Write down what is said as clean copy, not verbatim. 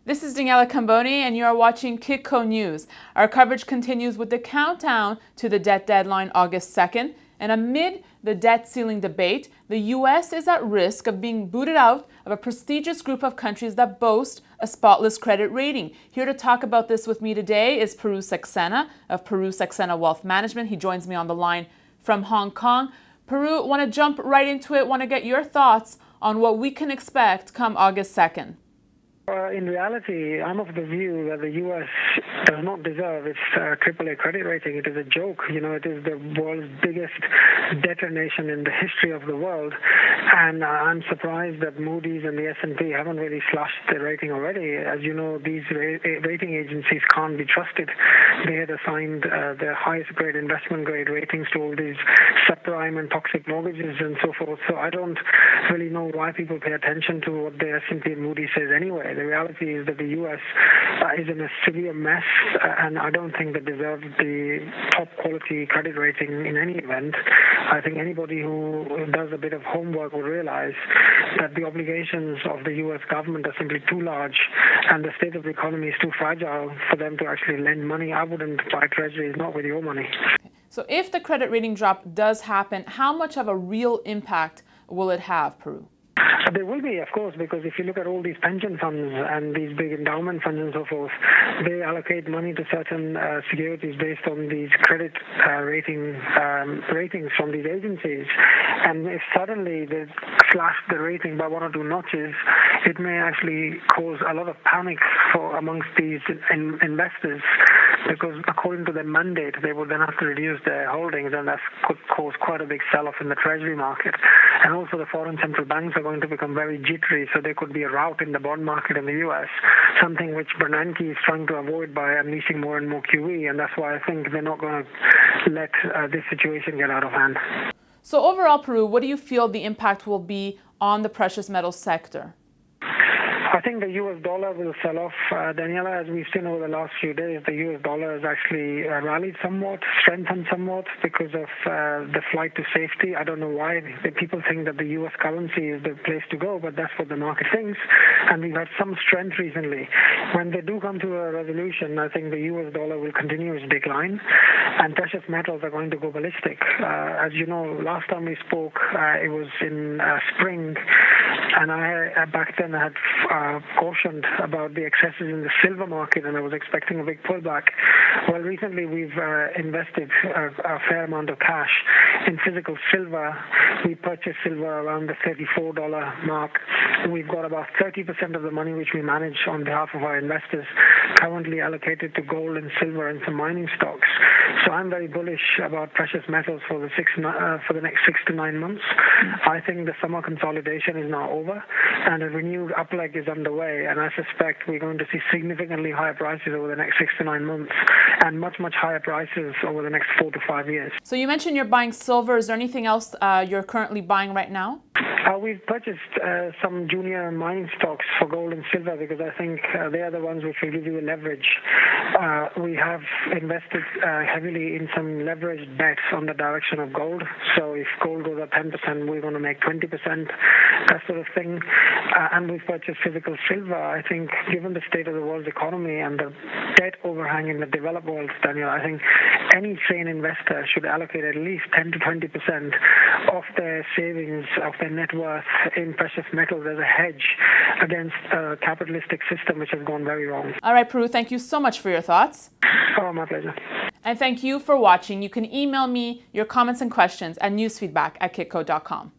This is Daniela Camboni, and you are watching Kitco News. Our coverage continues with the countdown to the debt deadline August 2nd. And amid the debt ceiling debate, the U.S. is at risk of being booted out of a prestigious group of countries that boast a spotless credit rating. Here to talk about this with me today is Puru Saxena of Puru Saxena Wealth Management. He joins me on the line from Hong Kong. Puru, want to jump right into it, want to get your thoughts on what we can expect come August 2nd. In reality, I'm of the view that the U.S. does not deserve its AAA credit rating. It is a joke. It is the world's biggest debtor nation in the history of the world. And I'm surprised that Moody's and the S&P haven't really slashed the rating already. As you know, these rating agencies can't be trusted. They had assigned their highest grade investment grade ratings to all these subprime and toxic mortgages and so forth. So I don't really know why people pay attention to what the S&P and Moody's says anyway. The reality is that the U.S. is in a severe mess, and I don't think they deserve the top quality credit rating in any event. I think anybody who does a bit of homework will realize that the obligations of the U.S. government are simply too large, and the state of the economy is too fragile for them to actually lend money. I wouldn't buy treasuries, not with your money. So if the credit rating drop does happen, how much of a real impact will it have, Puru? There will be, of course, because if you look at all these pension funds and these big endowment funds and so forth, they allocate money to certain securities based on these credit ratings from these agencies. And if suddenly they slash the rating by 1 or 2 notches, it may actually cause a lot of panic amongst these investors, because according to their mandate, they will then have to reduce their holdings, and that could cause quite a big sell-off in the treasury market. And also the foreign central banks are going to become very jittery, so there could be a rout in the bond market in the U.S., something which Bernanke is trying to avoid by unleashing more and more QE, and that's why I think they're not going to let this situation get out of hand. So overall, Puru, what do you feel the impact will be on the precious metals sector? I think the U.S. dollar will sell off, Daniela. As we've seen over the last few days, the U.S. dollar has actually rallied somewhat, strengthened somewhat because of the flight to safety. I don't know why. People think that the U.S. currency is the place to go, but that's what the market thinks. And we've had some strength recently. When they do come to a resolution, I think the U.S. dollar will continue its decline, and precious metals are going to go ballistic. As you know, last time we spoke, it was in spring, and back then I had cautioned about the excesses in the silver market, and I was expecting a big pullback. Well, recently we've invested a fair amount of cash in physical silver. We purchased silver around the $34 mark. We've got about 30% of the money which we manage on behalf of our investors currently allocated to gold and silver and some mining stocks. So I'm very bullish about precious metals for the next 6 to 9 months. I think the summer consolidation is now over, and a renewed upleg is underway, and I suspect we're going to see significantly higher prices over the next 6 to 9 months, and much, much higher prices over the next 4 to 5 years. So you mentioned you're buying silver. Is there anything else you're currently buying right now? We've purchased some junior mining stocks for gold and silver because I think they are the ones which will give you a leverage. We have invested heavily in some leveraged bets on the direction of gold. So if gold goes up 10%, we're going to make 20%, that sort of thing. And we've purchased physical silver. I think given the state of the world's economy and the debt overhang in the developed world, Daniel, I think any sane investor should allocate at least 10 to 20% of their savings, of their net worth in precious metals as a hedge against a capitalistic system which has gone very wrong. All right, Puru, thank you so much for your thoughts. Oh, my pleasure. And thank you for watching. You can email me your comments and questions at newsfeedback@kitco.com.